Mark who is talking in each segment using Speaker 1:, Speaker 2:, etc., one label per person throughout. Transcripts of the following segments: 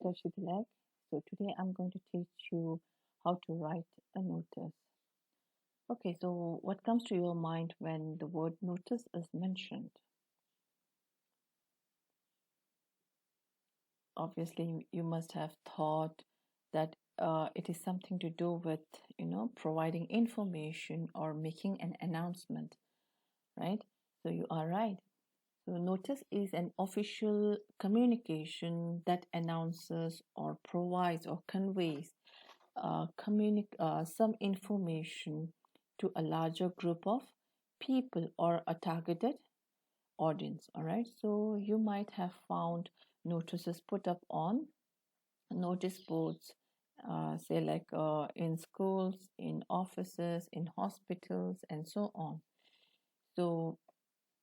Speaker 1: Dr. Shidilek. So today I'm going to teach you how to write a notice. Okay, so what comes to your mind when the word notice is mentioned? Obviously, you must have thought that it is something to do with, providing information or making an announcement, right? So you are right. So notice is an official communication that announces or provides or conveys some information to a larger group of people or a targeted audience. All right, so you might have found notices put up on notice boards, say like in schools, in offices, in hospitals, and so on. So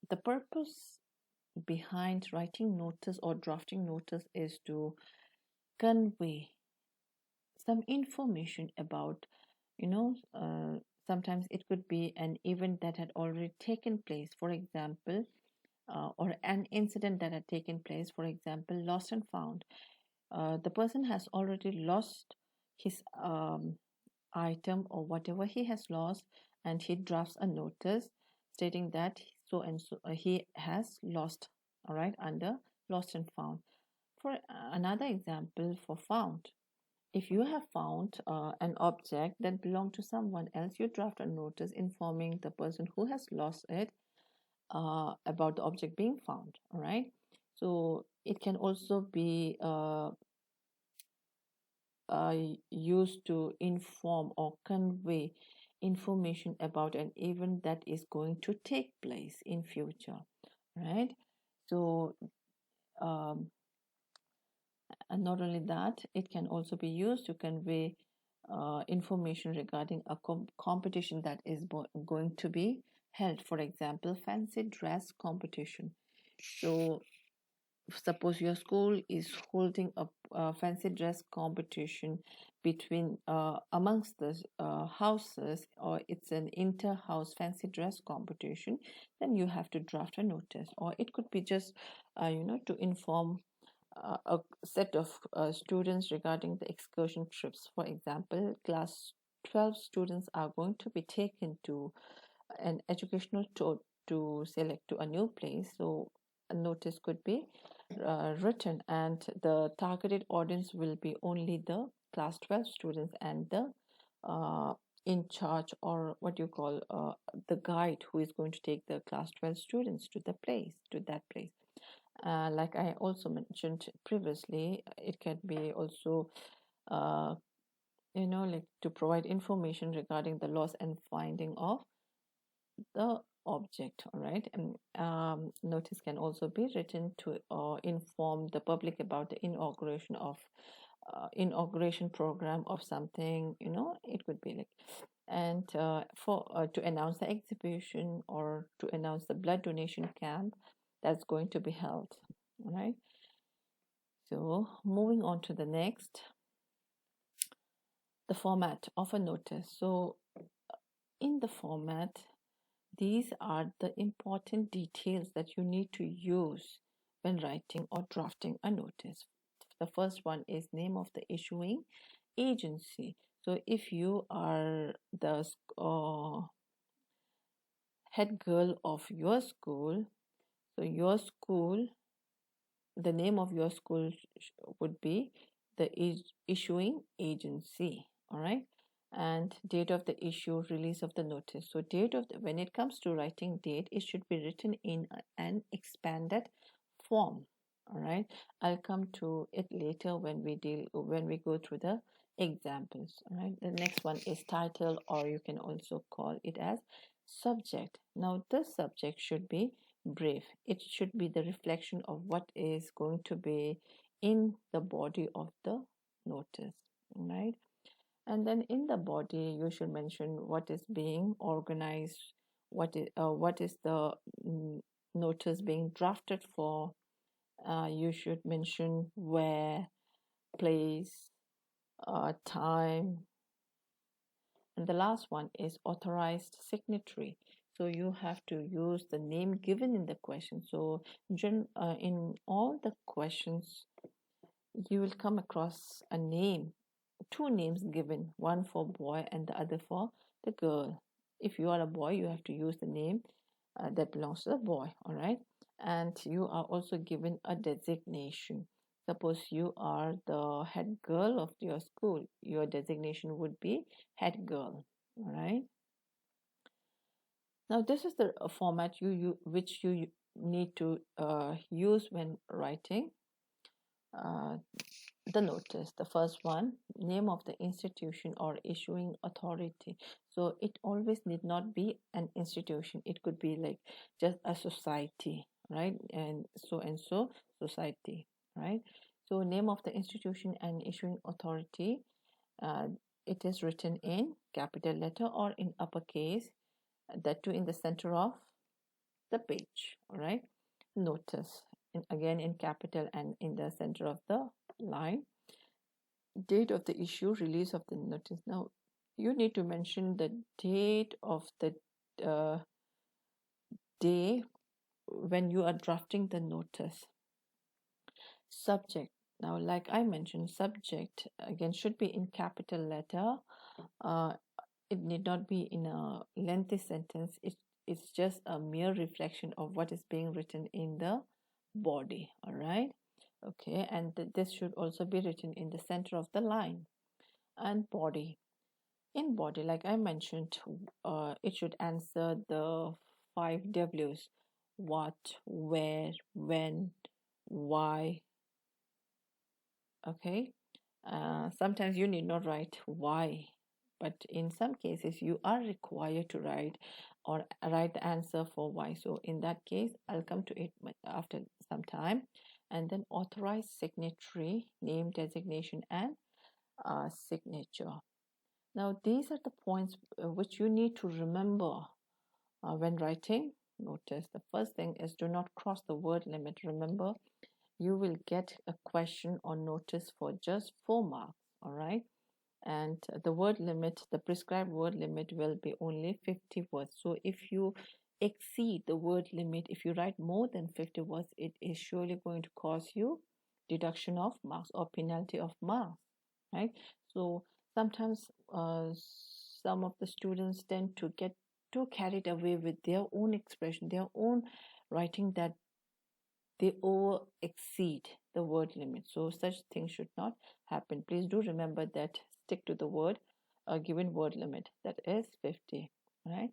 Speaker 1: the purpose behind writing notice or drafting notice is to convey some information about, sometimes it could be an event that had already taken place, for example, or an incident that had taken place, for example, lost and found. The person has already lost his item or whatever he has lost, and he drafts a notice stating that so and so he has lost, all right, under lost and found. For another example, for found, if you have found an object that belonged to someone else, you draft a notice informing the person who has lost it about the object being found. All right. So it can also be used to inform or convey information about an event that is going to take place in future. Right. So um, and not only that, it can also be used to convey information regarding a competition that is going to be held. For example, fancy dress competition. So, suppose your school is holding a fancy dress competition between amongst the houses, or it's an inter-house fancy dress competition, then you have to draft a notice, or it could be just to inform a set of students regarding the excursion trips. For example, class 12 students are going to be taken to an educational tour to select to a new place. So a notice could be written, and the targeted audience will be only the class 12 students and the uh, in charge, or what you call the guide, who is going to take the class 12 students to that place. Like I also mentioned previously, it can be also, uh, like to provide information regarding the loss and finding of the object. All right, and notice can also be written to inform the public about the inauguration program of something. It could be like, and for to announce the exhibition or to announce the blood donation camp that's going to be held. All right. So moving on to the next, the format of a notice. So in the format, these are the important details that you need to use when writing or drafting a notice. The first one is name of the issuing agency. So if you are the head girl of your school, so your school, the name of your school would be the issuing agency. All right. And date of the issue, release of the notice. So date of when it comes to writing date, it should be written in an expanded form. All right, I'll come to it later when we go through the examples. All right, the next one is title, or you can also call it as subject. Now the subject should be brief. It should be the reflection of what is going to be in the body of the notice. All right, and then in the body you should mention what is being organized, what is the notice being drafted for. You should mention where, place, time, and the last one is authorized signatory. So you have to use the name given in the question. So in all the questions, you will come across a name, two names given, one for boy and the other for the girl. If you are a boy, you have to use the name that belongs to the boy, all right? And you are also given a designation. Suppose you are the head girl of your school, your designation would be head girl, all right? Now, this is the format which you need to use when writing uh, the notice. The first one, name of the institution or issuing authority. So it always need not be an institution. It could be like just a society, right? And so society, right? So name of the institution and issuing authority. Uh, it is written in capital letter or in uppercase. That too in the center of the page. All right. Notice again in capital and in the center of the line. Date of the issue, release of the notice. Now, you need to mention the date of the uh, day when you are drafting the notice. Subject. Now, like I mentioned, subject again should be in capital letter. Uh, it need not be in a lengthy sentence. It's just a mere reflection of what is being written in the body. All right. Okay, and this should also be written in the center of the line. And body. In body, like I mentioned, it should answer the five W's: what, where, when, why. Okay. Sometimes you need not write why, but in some cases you are required to write or write the answer for why. So in that case, I'll come to it after some time. And then authorized signatory, name, designation, and signature. Now, these are the points which you need to remember when writing notice. The first thing is do not cross the word limit. Remember, you will get a question or notice for just 4 marks, all right? And the word limit, the prescribed word limit will be only 50 words. So if you exceed the word limit, if you write more than 50 words, it is surely going to cause you deduction of marks or penalty of marks, right? So sometimes some of the students tend to get too carried away with their own expression, their own writing, that they over exceed the word limit. So such things should not happen. Please do remember that, stick to the word given word limit, that is 50, right?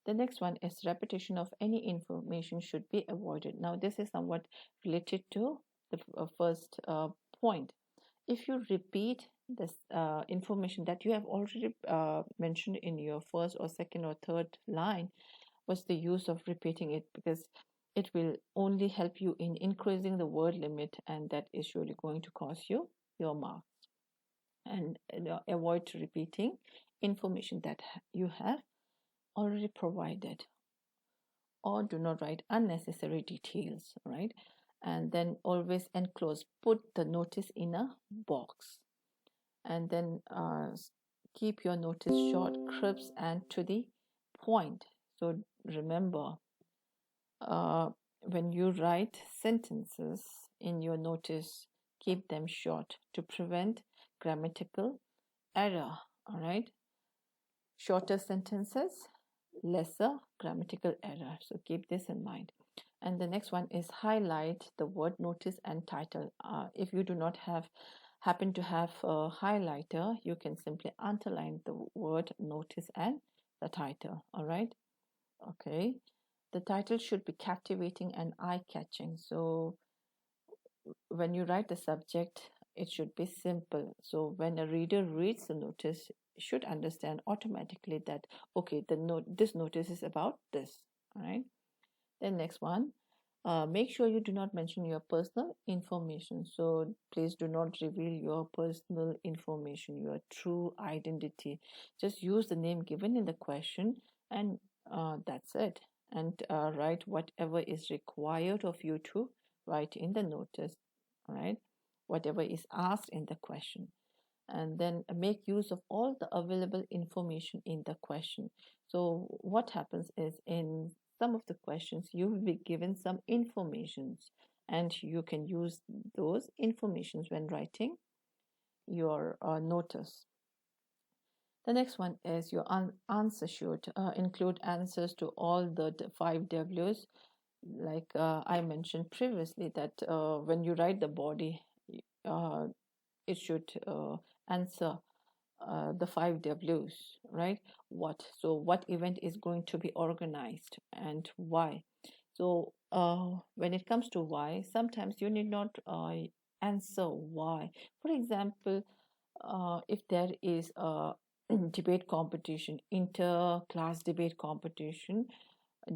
Speaker 1: The next one is repetition of any information should be avoided. Now this is somewhat related to the first point. If you repeat this information that you have already mentioned in your first or second or third line, what's the use of repeating it? Because it will only help you in increasing the word limit, and that is surely going to cost you your marks. And avoid repeating information that you have already provided, or do not write unnecessary details, right? And then always enclose, put the notice in a box. And then keep your notice short, crisp, and to the point. So remember, when you write sentences in your notice, keep them short to prevent grammatical error. All right. Shorter sentences, lesser grammatical error. So keep this in mind. And the next one is highlight the word notice and title. If you do not happen to have a highlighter, you can simply underline the word notice and the title. All right. Okay. The title should be captivating and eye-catching. So when you write the subject, it should be simple. So when a reader reads the notice, should understand automatically that okay, this notice is about this. All right. Then next one, make sure you do not mention your personal information. So please do not reveal your personal information, your true identity. Just use the name given in the question, and that's it. And write whatever is required of you to write in the notice, right? Whatever is asked in the question. And then make use of all the available information in the question. So what happens is, in some of the questions you will be given some informations, and you can use those informations when writing your notice. The next one is your answer should include answers to all the five W's. Like I mentioned previously, that when you write the body, uh, it should answer the five W's, right? What? So, what event is going to be organized and why? So, when it comes to why, sometimes you need not answer why. For example, if there is a debate competition, inter-class debate competition,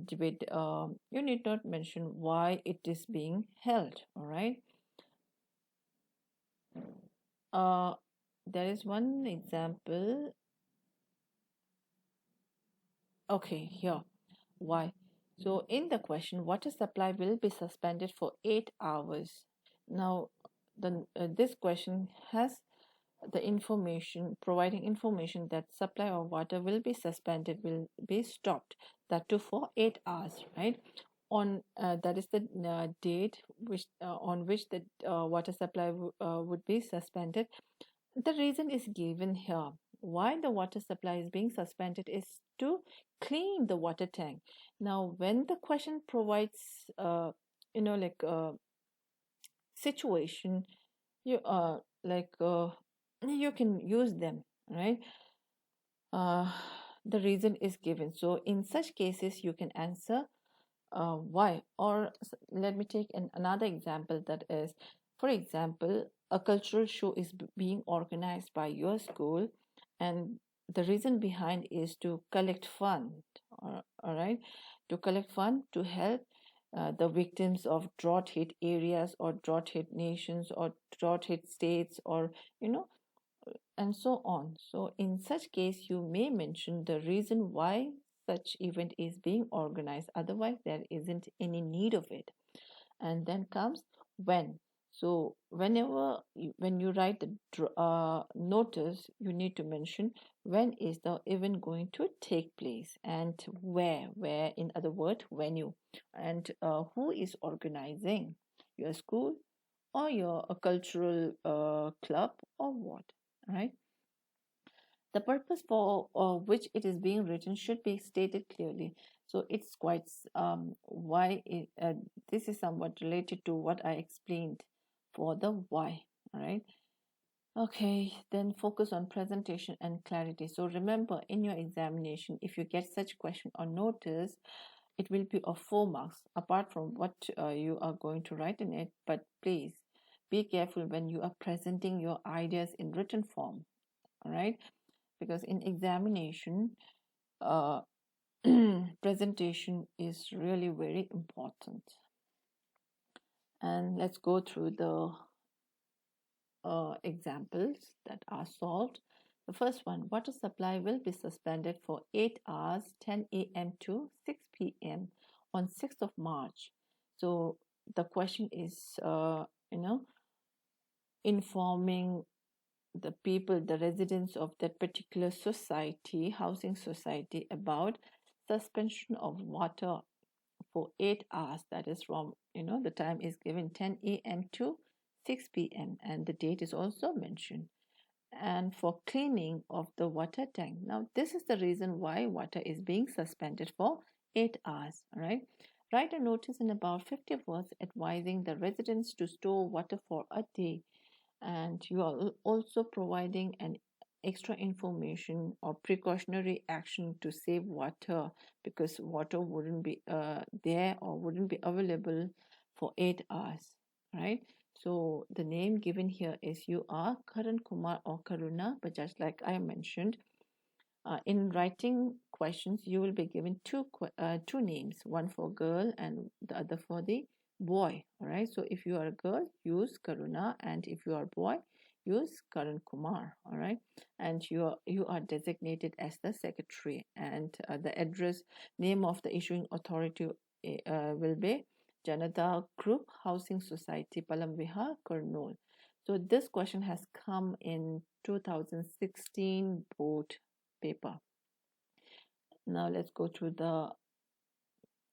Speaker 1: debate, you need not mention why it is being held. All right. Uh, there is one example. Okay, here. Why? So, in the question, water supply will be suspended for 8 hours. Now, this question has the information, providing information that supply of water will be suspended, will be stopped, that too for 8 hours, right? On that is the date which on which the water supply would be suspended. The reason is given here. Why the water supply is being suspended is to clean the water tank. Now, when the question provides, like situation, you you can use them, right? uh, the reason is given, so in such cases you can answer why. Or let me take another example, that is, for example, a cultural show is being organized by your school, and the reason behind is to collect fund. All right, to collect fund to help the victims of drought hit areas or drought hit nations or drought hit states, or you know and so on. So in such case you may mention the reason why such event is being organized, otherwise there isn't any need of it. And then comes when. So whenever when you write the notice, you need to mention when is the event going to take place, and where, in other words, venue, and who is organizing, your school or your a cultural club or what, right? The purpose for which it is being written should be stated clearly. So it's quite why this is somewhat related to what I explained for the why. All right. Okay, then focus on presentation and clarity. So remember, in your examination, if you get such question or notice, it will be of 4 marks apart from what you are going to write in it. But please be careful when you are presenting your ideas in written form. All right, because in examination, uh, presentation is really very important. And let's go through the examples that are solved. The first one, water supply will be suspended for 8 hours, 10 a.m. to 6 p.m. on 6th of March. So the question is, informing the people, the residents of that particular society, housing society, about suspension of water for 8 hours. That is from, the time is given 10 a.m. to 6 p.m. and the date is also mentioned. And for cleaning of the water tank. Now, this is the reason why water is being suspended for 8 hours. All right. Write a notice in about 50 words advising the residents to store water for a day, and you are also providing an extra information or precautionary action to save water, because water wouldn't be there or wouldn't be available for 8 hours, right? So the name given here is you are Karan Kumar or Karuna, but just like I mentioned, in writing questions, you will be given two names, one for girl and the other for the boy. All right. So if you are a girl, use Karuna, and if you are a boy, use Karan Kumar. All right. And you are designated as the secretary, and the address name of the issuing authority will be Janata Group Housing Society, Palam Vihar, Kurnool. So this question has come in 2016 board paper. Now let's go to the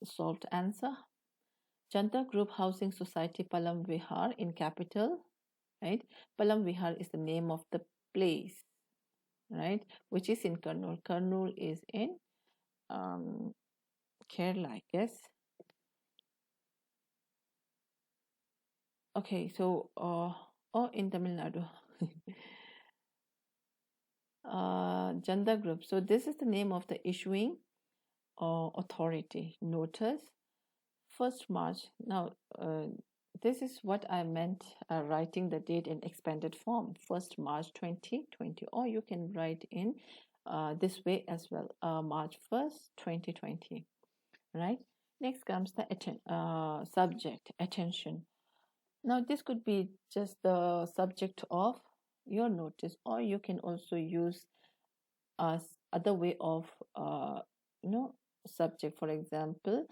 Speaker 1: solved answer. Janta Group Housing Society, Palam Vihar in capital, right? Palam Vihar is the name of the place, right? Which is in Kurnool. Kurnool is in um, Kerala, I guess. Okay, so oh, in Tamil Nadu. Janda Group. So this is the name of the issuing authority. Notice 1st March. Now, this is what I meant writing the date in expanded form, 1st March 2020, or you can write in this way as well, March 1st, 2020, right? Next comes the subject, attention. Now, this could be just the subject of your notice, or you can also use other way of uh, you know subject. For example,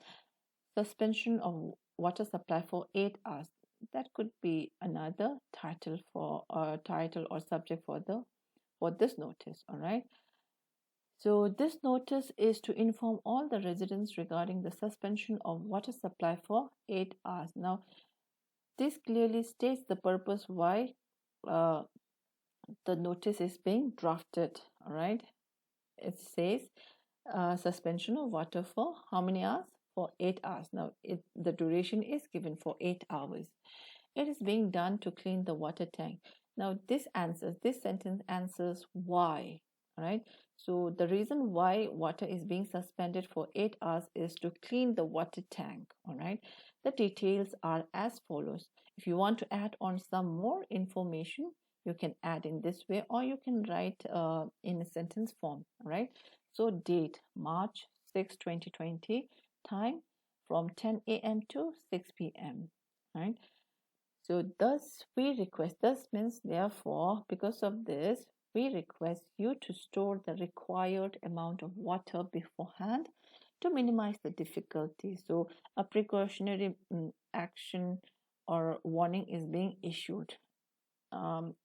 Speaker 1: suspension of water supply for 8 hours. That could be another title or subject for this notice. All right. So this notice is to inform all the residents regarding the suspension of water supply for 8 hours. Now, this clearly states the purpose why uh, the notice is being drafted. All right. It says suspension of water for how many hours? For 8 hours. Now, the duration is given for 8 hours. It is being done to clean the water tank. Now, this sentence answers why, right? So, the reason why water is being suspended for 8 hours is to clean the water tank, all right? The details are as follows. If you want to add on some more information, you can add in this way, or you can write in a sentence form, right? So date March 6, 2020, time from 10 a.m. to 6 p.m. Right? So thus means therefore, because of this, we request you to store the required amount of water beforehand to minimize the difficulty. So a precautionary action or warning is being issued,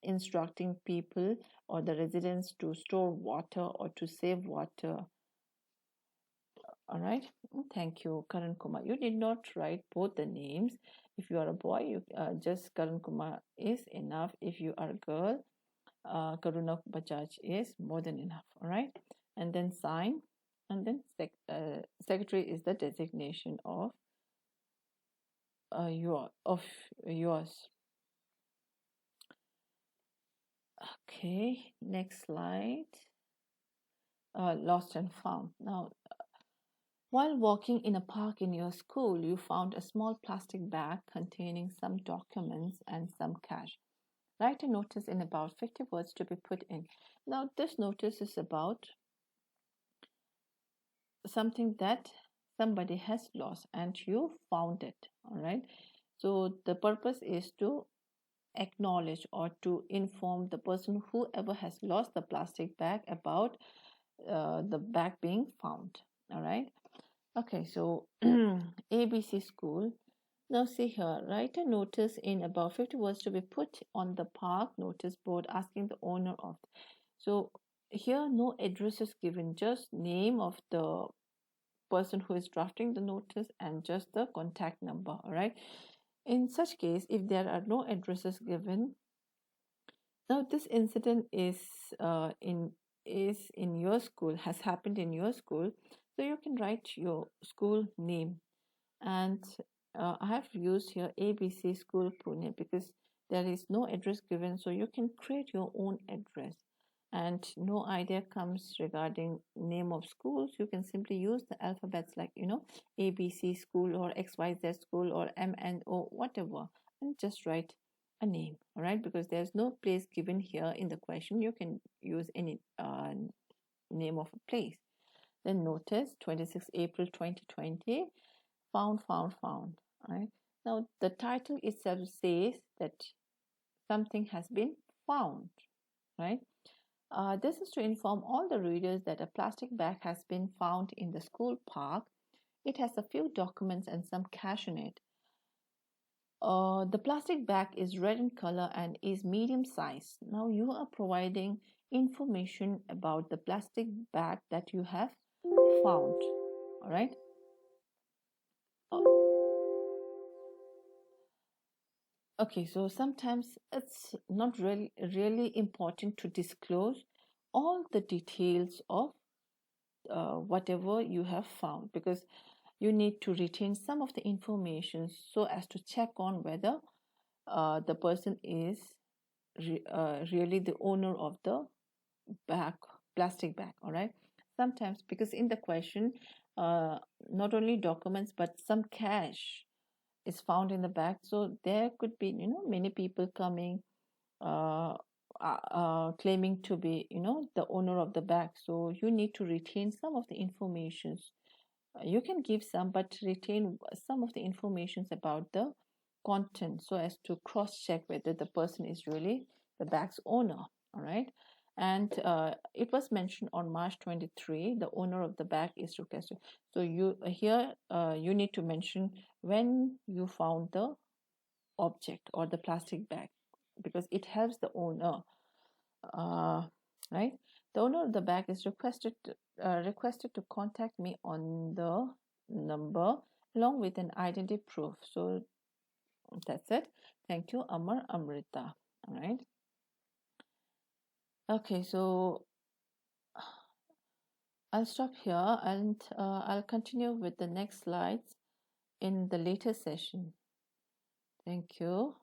Speaker 1: instructing people or the residents to store water or to save water. All right. Thank you, Karan Kumar. You did not write both the names. If you are a boy, you just Karan Kumar is enough. If you are a girl, Karuna Bajaj is more than enough. All right. And then sign, and then secretary is the designation of yours. Okay. Next slide. Lost and found. Now, while walking in a park in your school, you found a small plastic bag containing some documents and some cash. Write a notice in about 50 words to be put in. Now, this notice is about something that somebody has lost and you found it. All right. So, the purpose is to acknowledge or to inform the person whoever has lost the plastic bag about the bag being found. All right. Okay, so ABC school. Now see here, write a notice in about 50 words to be put on the park notice board asking the owner of. So here no address is given, just name of the person who is drafting the notice and just the contact number, all right? In such case, if there are no addresses given, now this incident is in your school, has happened in your school, so you can write your school name. And I have used here ABC School Pune because there is no address given, so you can create your own address. And no idea comes regarding name of schools, you can simply use the alphabets like ABC School or XYZ School or MNO, whatever, and just write a name. All right, because there's no place given here in the question, you can use any name of a place. Then notice 26 April 2020. Found. Right? Now, the title itself says that something has been found, right? This is to inform all the readers that a plastic bag has been found in the school park. It has a few documents and some cash in it. The plastic bag is red in color and is medium size. Now, you are providing information about the plastic bag that you have found. All right. Okay, so sometimes it's not really important to disclose all the details of whatever you have found, because you need to retain some of the information so as to check on whether the person is really the owner of the bag, plastic bag. All right. Sometimes, because in the question, uh, not only documents but some cash is found in the bag, so there could be, many people coming, uh, claiming to be, the owner of the bag. So you need to retain some of the informations. You can give some, but retain some of the informations about the content so as to cross check whether the person is really the bag's owner. All right. And it was mentioned on March 23, the owner of the bag is requested. So you here you need to mention when you found the object or the plastic bag, because it helps the owner, uh, right? The owner of the bag is requested to contact me on the number along with an identity proof. So that's it. Thank you, Amar Amrita. All right. Okay, so I'll stop here and I'll continue with the next slides in the later session. Thank you.